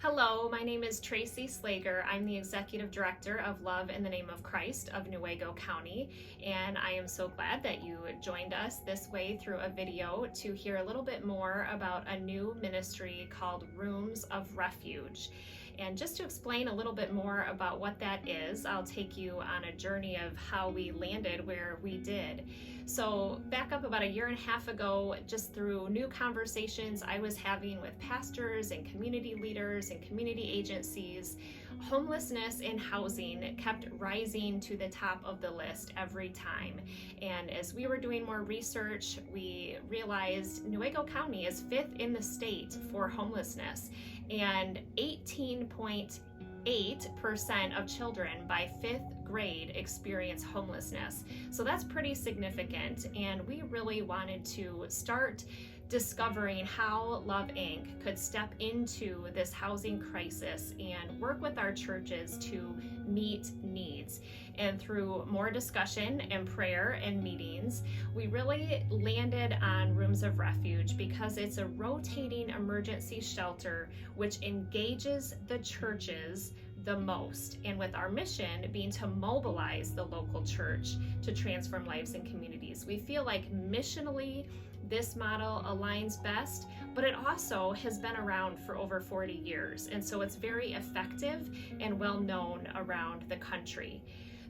Hello, my name is Tracy Slager. I'm the Executive Director of Love in the Name of Christ of Newaygo County, and I am so glad that you joined us this way through a video to hear a little bit more about a new ministry called Rooms of Refuge. And just to explain a little bit more about what that is, I'll take you on a journey of how we landed where we did. So back up about a year and a half ago, just through new conversations I was having with pastors and community leaders and community agencies, homelessness and housing kept rising to the top of the list every time. And as we were doing more research, we realized Newaygo County is 5th in the state for homelessness, and 18.8% of children by 5th grade experience homelessness. So that's pretty significant, and we really wanted to start discovering how Love Inc. could step into this housing crisis and work with our churches to meet needs. And through more discussion and prayer and meetings, we really landed on Rooms of Refuge because it's a rotating emergency shelter which engages the churches the most, and with our mission being to mobilize the local church to transform lives and communities. We feel like missionally this model aligns best, but it also has been around for over 40 years, and so it's very effective and well known around the country.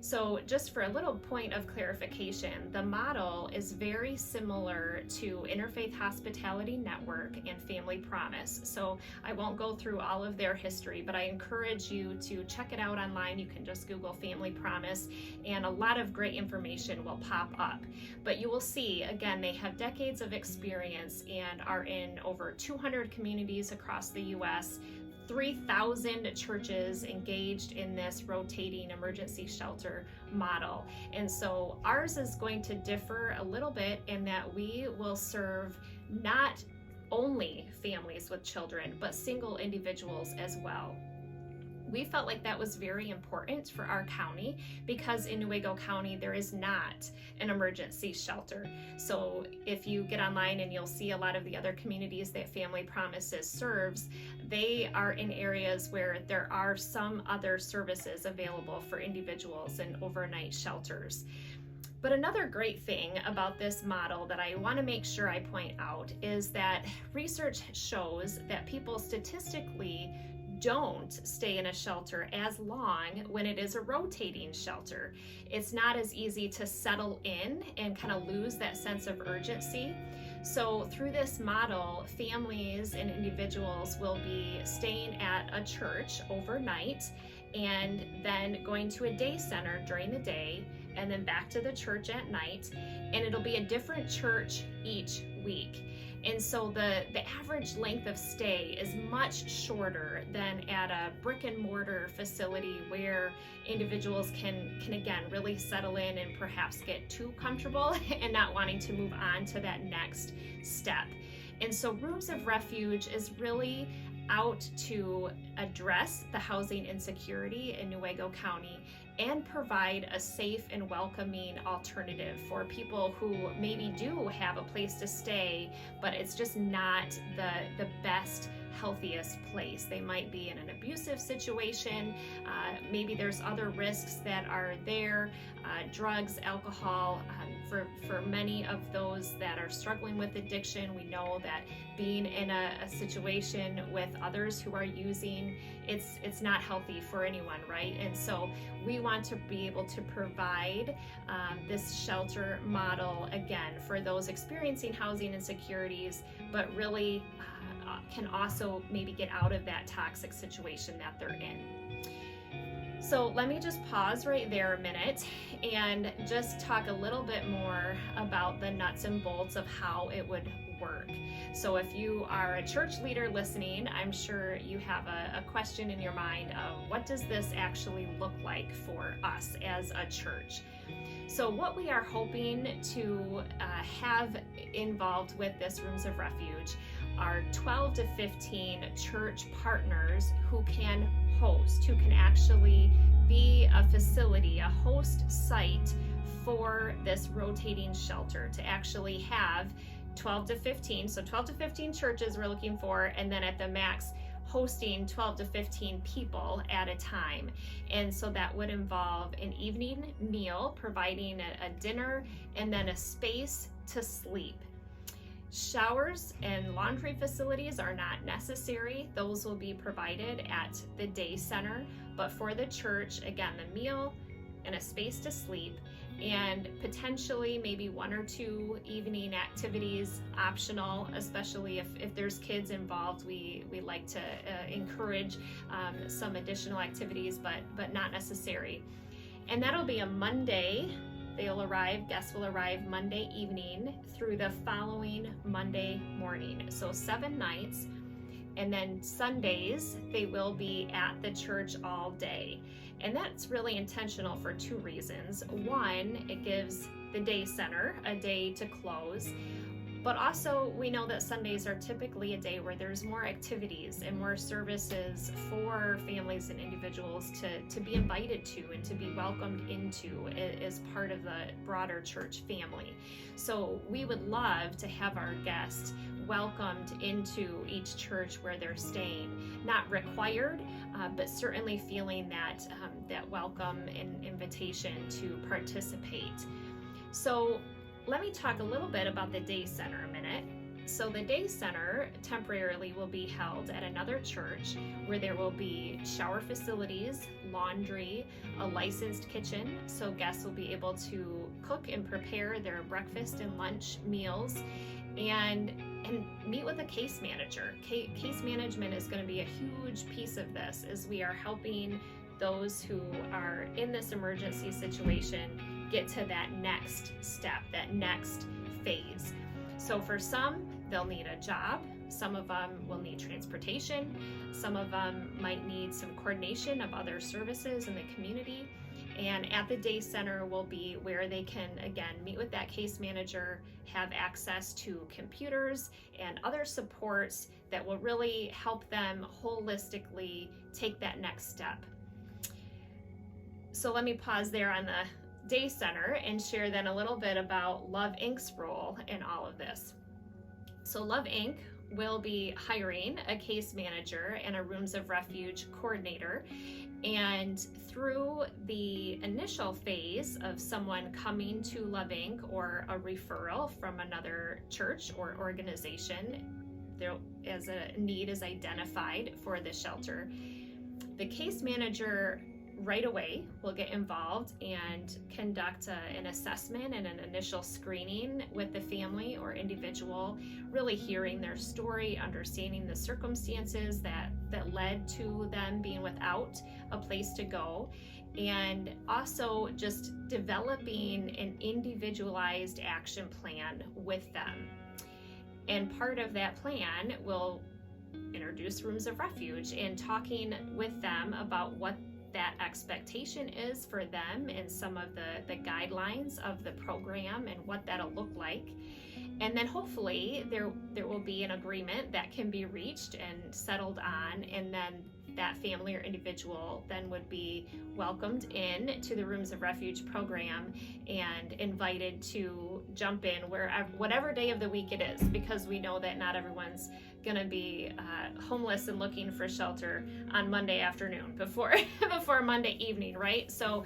So just for a little point of clarification, the model is very similar to Interfaith Hospitality Network and Family Promise. So I won't go through all of their history, but I encourage you to check it out online. You can just Google Family Promise and a lot of great information will pop up. But you will see, again, they have decades of experience and are in over 200 communities across the U.S., 3,000 churches engaged in this rotating emergency shelter model. And so ours is going to differ a little bit in that we will serve not only families with children, but single individuals as well. We felt like that was very important for our county because in Newaygo County there is not an emergency shelter. So if you get online and you'll see a lot of the other communities that Family Promises serves, they are in areas where there are some other services available for individuals and overnight shelters. But another great thing about this model that I want to make sure I point out is that research shows that people statistically don't stay in a shelter as long when it is a rotating shelter. It's not as easy to settle in and kind of lose that sense of urgency. So through this model, families and individuals will be staying at a church overnight and then going to a day center during the day and then back to the church at night, and it'll be a different church each week. And so the average length of stay is much shorter than at a brick and mortar facility where individuals can again really settle in and perhaps get too comfortable and not wanting to move on to that next step. And so Rooms of Refuge is really out to address the housing insecurity in Newaygo County and provide a safe and welcoming alternative for people who maybe do have a place to stay, but it's just not the best, healthiest place. They might be in an abusive situation, maybe there's other risks that are there, drugs, alcohol. For many of those that are struggling with addiction, we know that being in a situation with others who are using, it's not healthy for anyone, right? And so we want to be able to provide this shelter model, again, for those experiencing housing insecurities, but really can also maybe get out of that toxic situation that they're in. So let me just pause right there a minute and just talk a little bit more about the nuts and bolts of how it would work. So if you are a church leader listening, I'm sure you have a question in your mind of what does this actually look like for us as a church? So what we are hoping to have involved with this Rooms of Refuge are 12 to 15 church partners who can host, who can actually be a facility, a host site for this rotating shelter, to actually have 12 to 15, so 12 to 15 churches we're looking for, and then at the max hosting 12 to 15 people at a time. And so that would involve an evening meal, providing a dinner, and then a space to sleep. Showers and laundry facilities are not necessary. Those will be provided at the day center. But for the church, again, the meal and a space to sleep, and potentially maybe 1 or 2 evening activities optional, especially if there's kids involved. We like to encourage some additional activities, but not necessary. And that'll be a Monday. Guests will arrive Monday evening through the following Monday morning. So 7 nights. And then Sundays, they will be at the church all day. And that's really intentional for 2 reasons. One, it gives the day center a day to close. But also, we know that Sundays are typically a day where there's more activities and more services for families and individuals to be invited to and to be welcomed into as part of the broader church family. So we would love to have our guests welcomed into each church where they're staying. Not required, but certainly feeling that welcome and invitation to participate. So let me talk a little bit about the day center a minute. So the day center temporarily will be held at another church where there will be shower facilities, laundry, a licensed kitchen, so guests will be able to cook and prepare their breakfast and lunch meals, and meet with a case manager. Case management is going to be a huge piece of this, as we are helping those who are in this emergency situation get to that next step, that next phase. So for some, they'll need a job. Some of them will need transportation. Some of them might need some coordination of other services in the community. And at the day center will be where they can, again, meet with that case manager, have access to computers and other supports that will really help them holistically take that next step. So let me pause there on the day center and share then a little bit about Love Inc.'s role in all of this. So Love Inc. will be hiring a case manager and a Rooms of Refuge coordinator. And through the initial phase of someone coming to Love Inc. or a referral from another church or organization, there as a need is identified for the shelter, the case manager right away will get involved and conduct an assessment and an initial screening with the family or individual, really hearing their story, understanding the circumstances that led to them being without a place to go, and also just developing an individualized action plan with them. And part of that plan will introduce Rooms of Refuge and talking with them about what that expectation is for them and some of the guidelines of the program and what that'll look like. And then hopefully there will be an agreement that can be reached and settled on, and then that family or individual then would be welcomed in to the Rooms of Refuge program and invited to jump in whatever day of the week it is, because we know that not everyone's going to be homeless and looking for shelter on Monday afternoon before Monday evening, right? So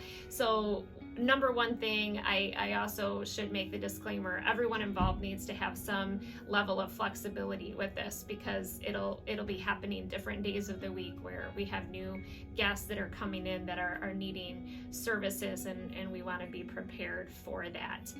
number one thing, I also should make the disclaimer, everyone involved needs to have some level of flexibility with this, because it'll be happening different days of the week where we have new guests that are coming in that are needing services, and we want to be prepared for that.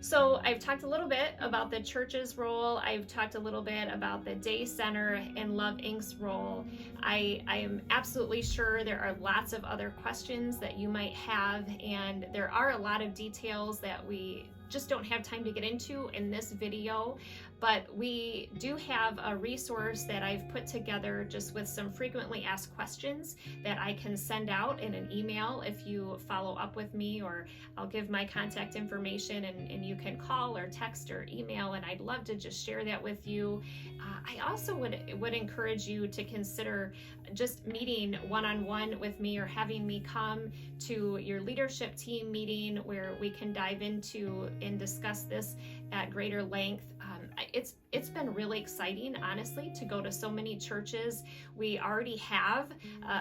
So I've talked a little bit about the church's role. I've talked a little bit about the day center and Love Inc.'s role. I am absolutely sure there are lots of other questions that you might have, and there are a lot of details that we just don't have time to get into in this video, but we do have a resource that I've put together just with some frequently asked questions that I can send out in an email if you follow up with me, or I'll give my contact information and you can call or text or email, and I'd love to just share that with you. I also would encourage you to consider just meeting one-on-one with me, or having me come to your leadership team meeting where we can dive into and discuss this at greater length. it's been really exciting, honestly, to go to so many churches. We already have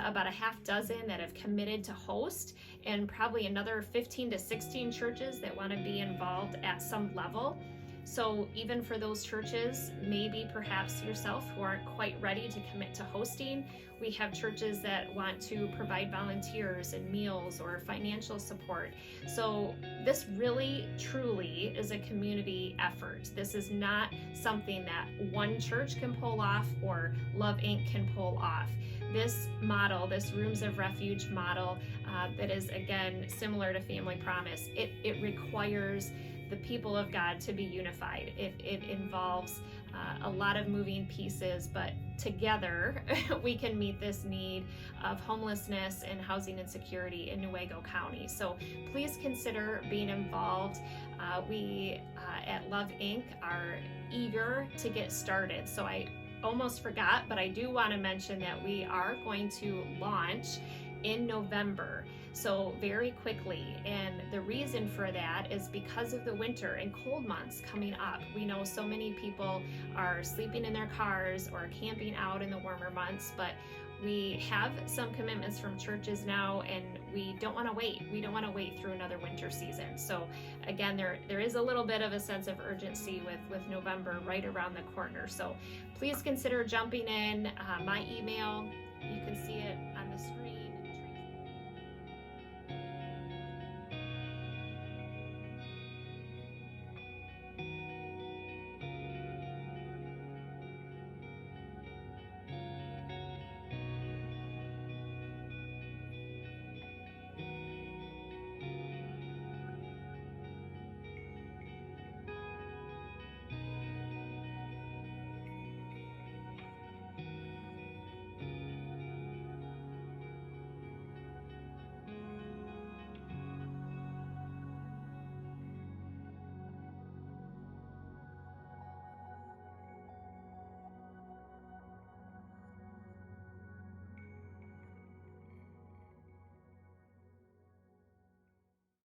about a half dozen that have committed to host, and probably another 15 to 16 churches that want to be involved at some level. So even for those churches, maybe perhaps yourself, who aren't quite ready to commit to hosting, we have churches that want to provide volunteers and meals or financial support. So this really, truly is a community effort. This is not something that one church can pull off or Love Inc. can pull off. This model, this Rooms of Refuge model, that is, again, similar to Family Promise, it requires the people of God to be unified. It involves a lot of moving pieces, but together we can meet this need of homelessness and housing insecurity in Newaygo County. So please consider being involved. We at Love Inc. are eager to get started. So I almost forgot, but I do want to mention that we are going to launch in November, so very quickly. And the reason for that is because of the winter and cold months coming up. We know so many people are sleeping in their cars or camping out in the warmer months, but we have some commitments from churches now, and we don't want to wait. We don't want to wait through another winter season. So again, there is a little bit of a sense of urgency with November right around the corner. So please consider jumping in. My email, you can see it on the screen.